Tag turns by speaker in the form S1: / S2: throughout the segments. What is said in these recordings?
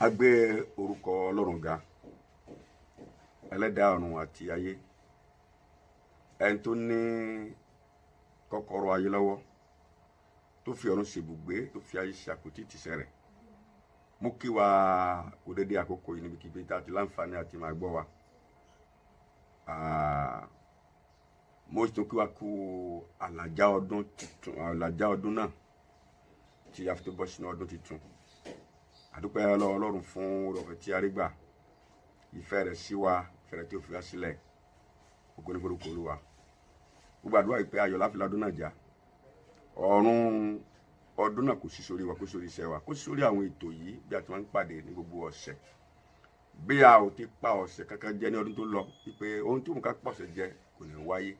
S1: A gbé orúkọ Ọlọ́run ga, ẹlẹ́dàá ọ̀run àti ayé, ẹni tó ní kọ́kọ́rọ́ ayé lọ́wọ́, tó fi ọ̀run ṣèbùgbé, tó fi ayé ṣe àpótí ìtìsẹ̀ rẹ̀. Mo kí wa kú dédé àkókò yìí níbikíbi tá a ti láǹfààní àti máa gbọ́ wa. Mo tún kí wa kú àlàjá ọdún náà tí a fi tó bọ́ sínú ọdún tuntun. Àdúpẹ́ Ọlọ́run fún ọ̀rọ̀ tí a rí gbà, ìfẹ́ rẹ̀ sí wa, ìfẹ́ rẹ̀ tí ó fi wá sílẹ̀. Ògo ni forúkọ Olúwa. Gbogbo àdúrà ìpè ayọ̀ láfi lọ́dún náà já. Ọ̀run ọdún náà kò sí sórí wa, kò sí sórí iṣẹ́ wa, kò sí sórí àwọn ètò yìí bí a ti máa ń pàdé ní gbogbo ọ̀sẹ̀. Bí a ò ti pa ọ̀sẹ̀ kankan jẹ ní ọdún tó lọ, wípé ohun tí òun ká pọ̀sẹ̀ jẹ kò ní wáyé.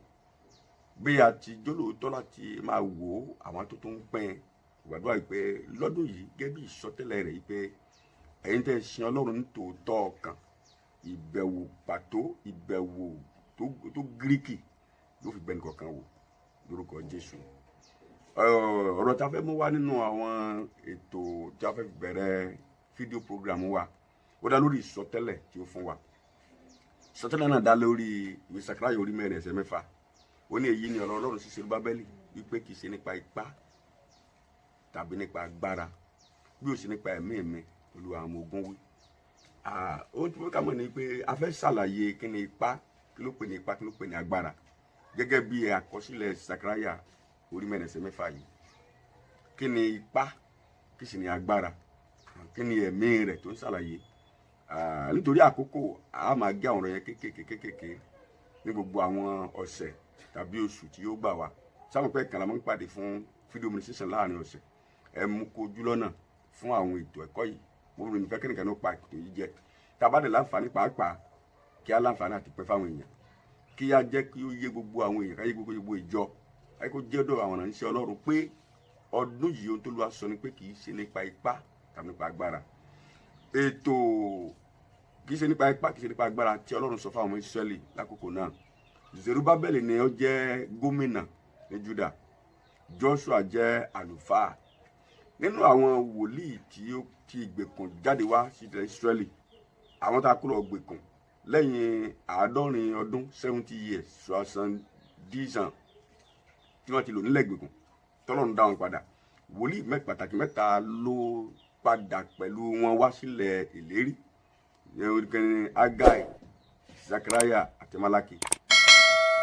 S1: Bí a ti jólóòtọ́ láti máa wò àwọn tó tún ń pín gbàdúrà wípé lọ́dún yìí gẹ́gẹ́ bí ìsọtẹ́lẹ̀ rẹ̀ wípé ẹ̀yin tẹ́ sin Ọlọ́run ní tòótọ́ ọkàn, ìbẹ̀wò pàtó, ìbẹ̀wò tó gíríkì yóò fi bẹ́ẹ̀ nìkan wò lórúkọ Jésù. Ọ̀rọ̀ tí a fẹ́ mú wá nínú àwọn ètò tí a fẹ́ bẹ̀rẹ̀ fídíò program wa, ó dá lórí ìsọtẹ́lẹ̀ tí ó fún wa. Ìsọtẹ́lẹ̀ náà dá lórí ìwé Sakaraya orí 4 ẹsẹ̀ 6. Ó ní èyí ni ọ̀rọ̀ Ọlọ́run sí Serubábẹ́lì wípé kì í ṣe nípa ipá tàbí nípa agbára, bí ó ṣe nípa ẹ̀mí mi, Olúwa àwọn ogun wí. Ohun tí mo kà mọ̀ ni pé a fẹ́ ṣàlàyé kí ni ipá, kí ló pè ní ipá, kí ló pè ní agbára, gẹ́gẹ́ bí àkọsílẹ̀ Sakaraya orí 4 ẹsẹ̀ 6 yìí. Kí ni ipá, kí sì ni agbára, kí ni ẹ̀mí rẹ̀ tó ń ṣàlàyé. Nítorí àkókò a máa gé àwọn ọ̀rọ̀ yẹn kéékèèké ní gbogbo àwọn ọ̀sẹ̀ tàbí oṣù tí yóò gbà wá. Sáwọn pẹ́ kan la máa ń pàdé fún fídíò ministration láàrin ọ̀sẹ̀. Ẹ mú kojú lọ́nà fún àwọn ètò ẹ̀kọ́ yìí. Mo rò nífẹ̀ẹ́ kẹ́nìkan ló pa ètò yìí jẹ. Tá a bá dé láǹfààní pàápàá kí á láǹfààní àti pẹ́ fáwọn èèyàn, kí á jẹ́ kí ó yé gbogbo àwọn èèyàn, káyé gbogbo ìjọ, káyé kó jẹ́ ọ̀dọ̀ àwọn ìránṣẹ́ Ọlọ́run pé ọdún yìí ohun tó Olúwa sọ ni pé kì í ṣe nípa ipá tàbí nípa agbára. Ètò kì í ṣe nípa ipá, kì í ṣe nípa agbára tí Ọlọ́run sọ fún àwọn ọmọ Ísírẹ́lì lákòókò náà. Serubábẹ́lì ni ó jẹ́ gómìnà ní Júdà, Joshua jẹ́ àlùfáà. Nínú àwọn wòlíì tí ó ti ìgbèkùn jáde wá sí ilẹ̀ Ísírẹ́lì, àwọn tá a kúrò gbèkùn lẹ́yìn 70 ọdún 70 years 70 ans tí wọ́n ti lò nílẹ̀ ìgbèkùn, tọ́lọ́run dá wọn padà. Wòlíì pàtàkì mẹ́ta ló padà pẹ̀lú wọn wá sílẹ̀ ìlérí, Agai, Sakaraya àti Malaki.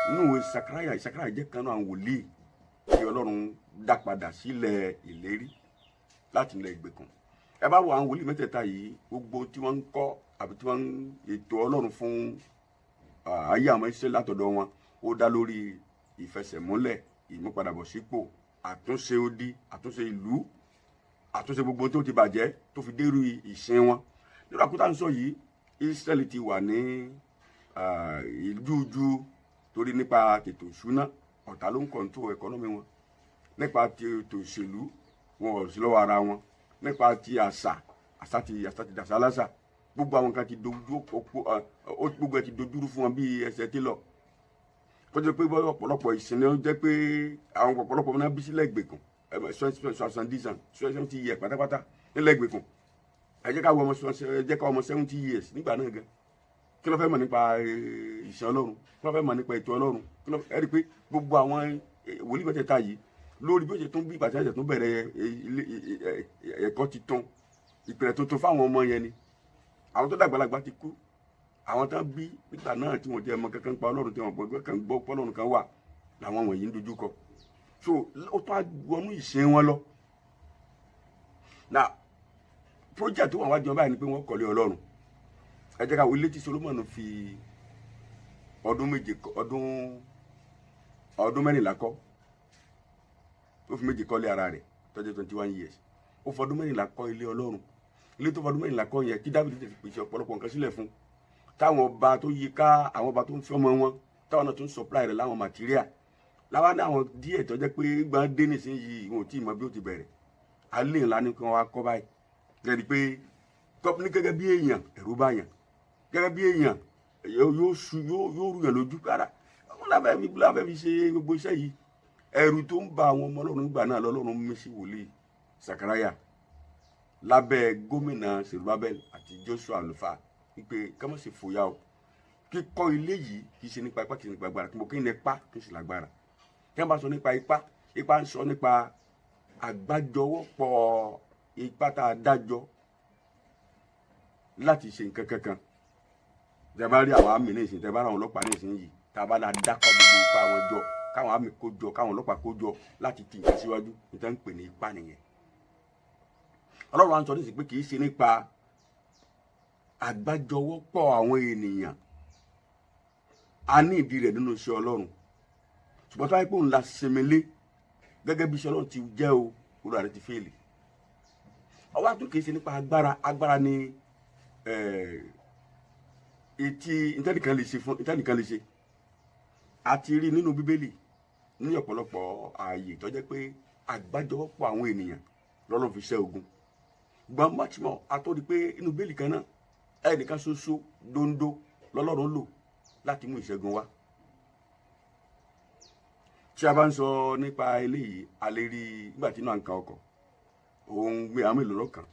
S1: Nínú ìwé Sakaraya jẹ́ kan náà àwọn wòlíì tí Ọlọ́run dá padà sílẹ̀ ìlérí láti ilẹ̀ ìgbèkùn. Ẹ bá wo àwọn wòlíì mẹ́tẹ̀ẹ̀ta yìí, gbogbo tí wọ́n ń kọ́ àbí tí wọ́n ń ètò Ọlọ́run fún ayé àwọn iṣẹ́ látọ̀dọ̀ wọn, ó dá lórí ìfẹsẹ̀múlẹ̀, ìmúpadàbọ̀sípò, àtúnṣe odi, àtúnṣe ìlú, àtúnṣe gbogbo tó ti bàjẹ́ tó fi dérú ìsìn wọn. Nínú àkótá ń sọ yìí, Ísírẹ́lì ti wà ní ìjújú torí nípa ètò ìṣúná ọ̀tá ló ń kọ̀ǹtò ẹ̀kọ́nọ́mì wọn, nípa ti ètò ìṣèlú wọn ò sí lọ́wọ́ ara wọn, nípa ti àṣà ti dàṣà lásà. Gbogbo àwọn kan ti dojú gbogbo ẹ ti dojúrú fún wọn bí ẹsẹ̀ tí lọ. Tó jẹ́ pé ọ̀pọ̀lọpọ̀ ìsìn ni ó jẹ́ pé àwọn ọ̀pọ̀lọpọ̀ náà bí sílẹ̀ ìgbèkùn 70 ans 70 years pátápátá nílẹ̀ ìgbèkùn. Ẹ jẹ́ ká wọ ọmọ 70 years nígbà náà gan. Kí ló fẹ́ mọ̀ nípa ìṣẹ́ Ọlọ́run, kí ló fẹ́ mọ̀ nípa ètò Ọlọ́run. Ẹ rí i pé gbogbo àwọn wòlíì mẹ́tẹ̀ẹ̀ta yìí lórí bí ó ṣe tún bí ìbàjẹ́ tó bẹ̀rẹ̀ ẹ̀kọ́ titun, ìpìlẹ̀ tuntun fáwọn ọmọ yẹn ni. Àwọn tó dàgbàlagbà ti kú, àwọn tán bí nígbà náà tí wọ́n jẹ́ ọmọ kankan pa Ọlọ́run, tí wọ́n gbọ́ kan gbọ́ Ọlọ́run kan wà, làwọn wọ̀nyí ń dojú kọ. So ó tó wọnú ìsìn wọn lọ. Now project tó wà wájú wọn báyìí ni pé wọ́n kọ́lé Ọlọ́run. Ẹ jẹ́ ká wo ilé tí Solomon fi ọdún 14 kọ́. Ó fi 2 kọ́lé ara rẹ̀ tó jẹ́ 21 years. Ó fi ọdún 14 kọ́ ilé Ọlọ́run. Ilé tó fi ọdún 14 kọ́ yẹn kí Dáfídì ti pèsè ọ̀pọ̀lọpọ̀ nǹkan sílẹ̀ fún. Táwọn ọba tó yí ká, àwọn ọba tó ń fẹ́ ọmọ wọn, táwọn náà tó ń supply rẹ̀ láwọn material. Láwa ní àwọn díẹ̀ tó jẹ́ pé gbọ́n dé nísìnyí wọn ò tí ì mọ bí ó ti bẹ̀rẹ̀. Alẹ́ ńlá ni kí wọ́n wá kọ́ báyìí. Gẹ́gẹ́ pé ní gẹ́gẹ́ bí èèyàn ẹ̀rù bá yàn. Gẹ́gẹ́ bí èèyàn yóò rú yàn lójú kára. Wọ́n láfẹ́ fi ṣe gbogbo iṣẹ́ yìí. Ẹ̀rù tó ń ba àwọn ọmọ Ọlọ́run gbà náà lọ́lọ́run mú sí wòlíì Sakaraya lábẹ́ gómìnà Zerubbabel àti Joshua àlùfáà wípé ká má ṣe fòyà o, kíkọ́ ilé yìí kì í ṣe nípa ipá, kì í ṣe nípa agbára, kí mo kí ní ipá kì í ṣe lágbára. Tí wọ́n bá sọ nípa ipá ń sọ nípa àgbájọwọ́pọ̀ ipá tá a dájọ́ láti ṣe nǹkan kankan. Tẹ́ bá rí àwọn àmì ní ìsìn, tẹ́ bá rí àwọn ọlọ́pàá ní ìsìn yìí, tá a bá la dákọ̀ gbogbo ipá wọn jọ, káwọn àmì kó jọ, káwọn ọlọ́pàá kó jọ láti tì í síwájú, níta ń pè ní ipá nìyẹn. Ọlọ́run wa ń sọ nísìnyí pé kì í ṣe nípa àgbájọwọ́pọ̀ àwọn ènìyàn, a ní ìdí rẹ̀ nínú iṣẹ́ Ọlọ́run, ṣùgbọ́n tó wáyé pé òun la sinmi lé gẹ́gẹ́ bí iṣẹ́ Ọlọ́run ti jẹ́ o, olúwa rẹ̀ ti fèèlì. Ọwọ́ àtúntò kì í ṣe nípa agbára ni etí ìtẹ́nìkan lè ṣe fún ìtẹ́nìkan lè ṣe. A ti rí nínú Bíbélì ní ọ̀pọ̀lọpọ̀ ààyè tó jẹ́ pé àgbájọwọ́pọ̀ àwọn ènìyàn lọ́lọ́run fi ṣẹ́ ogun. Gbọ́n mọ́tìmọ́ a tó rí pé inú Bíbélì kan náà ẹnìkan ṣoṣo dondo lọ́lọ́run lò láti mú ìṣẹ́gun wá. Tí a bá ń sọ nípa eléyìí, a lè rí nígbà tí inú à ń kan ọkọ̀, òun gbé àwọn èlò lọ́kàn,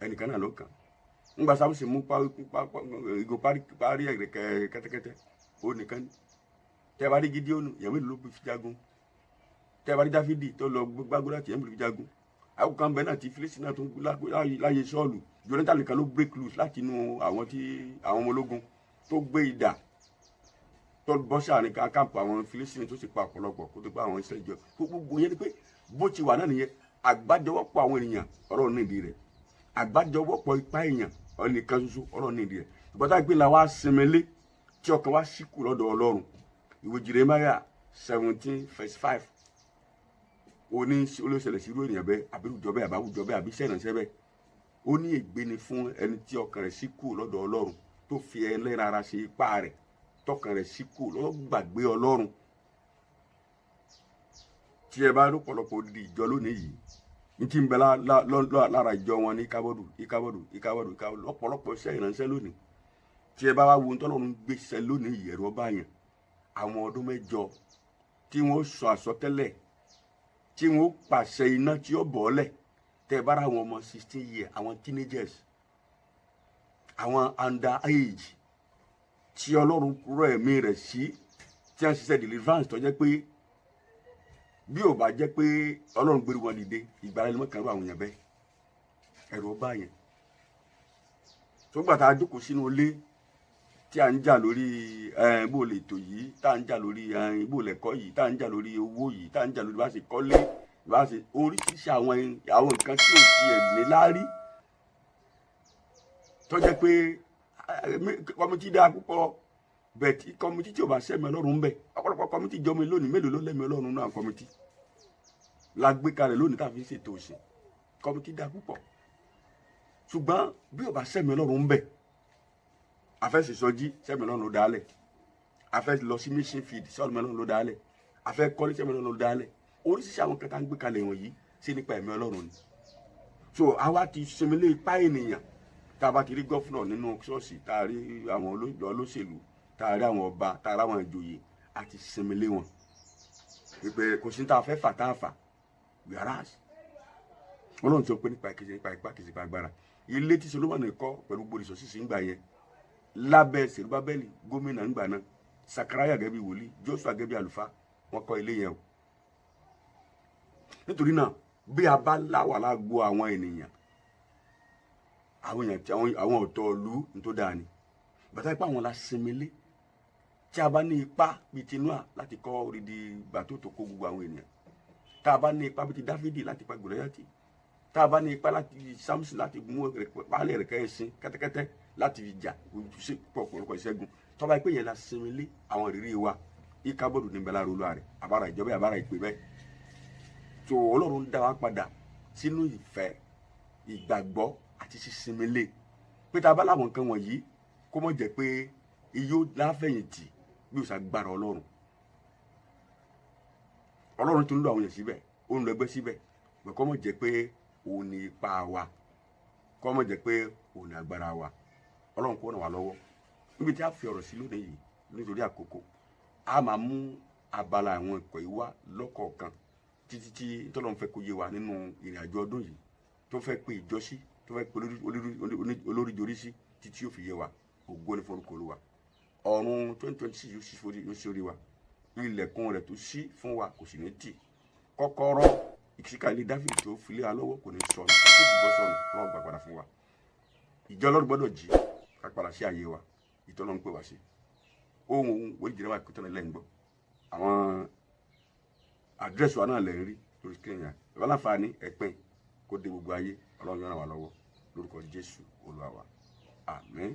S1: ẹnìkan náà lọ́kàn. Nígbà Sámúsì mú ìgò parí ẹ̀rẹ̀kẹ́ kẹ́tẹ́kẹ́tẹ́, ó nìkan ní. Tẹ́ bá rí Gídíónù, ìyàwó èlò ló fi jagun. Tẹ́ bá rí Dáfídì tó lọ gbágbó láti ìyàwó èlò fi jagun. Àwọn kan bẹ́ẹ̀ náà ti Fílísítì náà tó láyé Sọ́ọ̀lù, Jónátánì nìkan ló break loose láti inú àwọn ọmọ ológun tó gbé idà tó bọ́ sáàrin káàpù àwọn Fílísítì tó sì pa ọ̀pọ̀lọpọ̀ kó tó pa àwọn Ísírẹ́lì jọ. Gbogbo yẹn ni pé bó ti wà náà nìyẹn, àgbájọwọ́pọ̀ àwọn ènìyàn Ọlọ́run nídìí rẹ̀, àgbájọwọ́pọ̀ ipá èèyàn ẹnìkan ṣoṣo Ọlọ́run nídìí rẹ̀. Ṣùgbọ́n tá a gbé la wá sinmi lé tí ọkàn wá síkù lọ́dọ̀ Ọlọ́run. Ìwé Jeremáyà 17:5 oní olóṣèlè sí irú ènìyàn bẹ́ẹ̀, àbírùjọ bẹ́ẹ̀, àbáwùjọ bẹ́ẹ̀, àbí sẹ́nàṣẹ́ bẹ́ẹ̀. Ó ní ègbé ni fún ẹni tí ọkàn rẹ̀ síkù lọ́dọ̀ Ọlọ́run, tó fi ẹlẹ́ran ara ṣe ipá rẹ̀, tọkàn rẹ̀ síkù lọ́dọ̀ gbàgbé Ọlọ́run. Tí ẹ bá lọ́pọ̀lọpọ̀ di ìjọ lónìí yìí, ní tí ń bẹ lára ìjọ wọn ní ìkábọ̀dù lọ́pọ̀lọpọ̀ iṣẹ́ ìránṣẹ́ lónìí. Tí ẹ bá wá wo ohun tọ́lọ́run gbéṣẹ́ lónìí yìí, ẹ̀rù bá yàn. Àwọn ọdún 8 tí wọ́n sọ àsọtẹ́lẹ̀, tí wọ́n pàṣẹ iná tí ó bọ́ọ̀lẹ̀. Tẹ́ ẹ bá ra àwọn ọmọ 16 years, àwọn teenagers, àwọn under age, tí Ọlọ́run rọ ẹ̀mí rẹ̀ sí, tí wọ́n ṣiṣẹ́ deliverance tó jẹ́ pé bí ò bá jẹ́ pé Ọlọ́run gbé wọn dìde, ìgbàlá ẹni mọ́kànlá àwọn èèyàn bẹ́ẹ̀, ẹ̀rù bá yẹn. Tó gbà tá a jókòó sínú ilé tí à ń jà lórí bó lè tò yìí, tá à ń jà lórí bó lẹ̀kọ́ yìí, tá à ń jà lórí owó yìí, tá à ń jà lórí bá ṣe kọ́lé, bá ṣe oríṣiríṣi àwọn nǹkan tí ò tiẹ̀ ní láárí, tó jẹ́ pé kọ́mítì dáa púpọ̀, bẹ́ẹ̀ tí kọ́mítì tí ò bá sẹ́mi Ọlọ́run bẹ́ẹ̀, ọ̀pọ̀lọpọ̀ kọ́mítì jọmọ lónìí, mélòó ló lẹ́mi Ọlọ́run náà kọ́mítì la gbé kalẹ̀ lónìí tá a fi ń ṣètò òsìn. Kọ́mítì dáa púpọ̀, ṣùgbọ́n bí ò bá sẹ́mi Ọlọ́run bẹ́ẹ̀, afẹ́ ṣèṣọ́jí sẹ́mi Ọlọ́run ló dálẹ̀, afẹ́ lọ sí mission field sẹ́mi Ọlọ́run ló dálẹ̀, afẹ́ kọ́lé sẹ́mi Ọlọ́run ló dálẹ̀. Oríṣiríṣi àwọn kan tá ń gbé kalẹ̀ wọ̀nyí sí nípa ẹ̀mí Ọlọ́run ni. So àwa ti sinmi lé ipá ènìyàn. Tá a bá ti rí gọ́fúnà nínú ṣọ́ọ̀ṣì, tá a rí àwọn olóṣèlú, tá a rí àwọn ọba, tá a rí àwọn ìjòyè, a ti sinmi lé wọn. Ìpè kò sí tá a fẹ́ fà tá a fà, yàrá Ọlọ́run sọ pé nípa ipá kìí ṣe nípa agbára. Ilé tí Solomoni kọ́ pẹ̀lú gbòdì sọ́sísì ń gbà yẹn lábẹ́ Zerubbabeli gómìnà ńgbà náà, Sakaraya gẹ́gẹ́ bí wòlíì, Joshua gẹ́gẹ́ bí àlùfáà, wọ́n kọ́ ilé yẹn o. Nítorí náà bí a bá láwà lágbo àwọn ènìyàn, àwọn ọ̀tọ̀ ìlú tó dáa ni. Bàtà ipá àwọn la sinmi lé. Tí a bá ní ipá bíi ti Nóà láti kọ́ odidi bàtò tó kó gbogbo àwọn ènìyàn, tá a bá ní ipá bíi ti Dáfídì láti pa Gòláyátì, tá a bá ní ipá láti Sámúsì láti mú pálí ẹ̀rẹ̀kẹ́ ẹṣin kẹ́tẹ́kẹ́tẹ́ láti fi jà ojúṣe pọ̀pọ̀lọpọ̀ ìṣẹ́gun, tó bá pé yẹn la sinmi lé àwọn ìrírí wa, ìkábọ̀dù ní bẹ́ẹ̀ lára olúwa rẹ̀, àbára ìjọba àbára ìpè bẹ́ẹ̀. tó Ọlọ́run dá wa padà sínú ìfẹ́, ìgbàgbọ́ àti sísinmi lé. Pé tá a bá láwọn nǹkan wọ̀nyí, kó mọ̀ jẹ́ pé iyó láfẹ̀yìntì bí ó ṣàgbára Ọlọ́run. Ọlọ́run tó ń lo àwọn yẹn síbẹ̀, ó ń lo ẹgbẹ́ síbẹ̀, bẹ̀ kó mọ̀ jẹ́ pé òun ni ipa wa, kó mọ̀ jẹ́ pé òun ni agbára wa. Ọlọ́run kó ràn wá lọ́wọ́. Níbi tí a fi ọ̀rọ̀ sí lónìí yìí nítorí àkókò, a máa mú abala àwọn ẹ̀kọ́ yìí wá lọ́kọ̀ọ̀kan títí tí Ọlọ́run fẹ́ kó yé wa nínú ìrìn àjò ọdún yìí tó fẹ́ pe ìjọsí tó fẹ́ pe olórí jorísí títí yóò fi yé wa ògo ní forúkọ Olúwa. Ọ̀run 2026 yóò ṣí orí wa, ilẹ̀kùn rẹ̀ tó ṣí fún wa kò sì ní tì, kọ́kọ́rọ́ ìkíkà ilé Dáfídì tó fi lé wa lọ́wọ́ kò ní sọnù, tó sì bọ́ sọnù lọ́wọ́ gbà padà fún wa. Ìjọ Ọlọ́run gbọ́dọ̀ jí ká padà sí ààyè wa ìtọ́lọ́run pè wá sí. Ohun wòlíì Jeremiah Akíntọ́nà lẹ́yìn gbọ́, àwọn àdírẹ́sì wa náà lẹ́ ń rí lórí Kenya. Ìwọ́n láǹfààní ẹ̀pìn kó dé gbogbo ayé. Ọlọ́run yóò ràn wá lọ́wọ́ lórúkọ Jésù Olúwa wa. Àmín.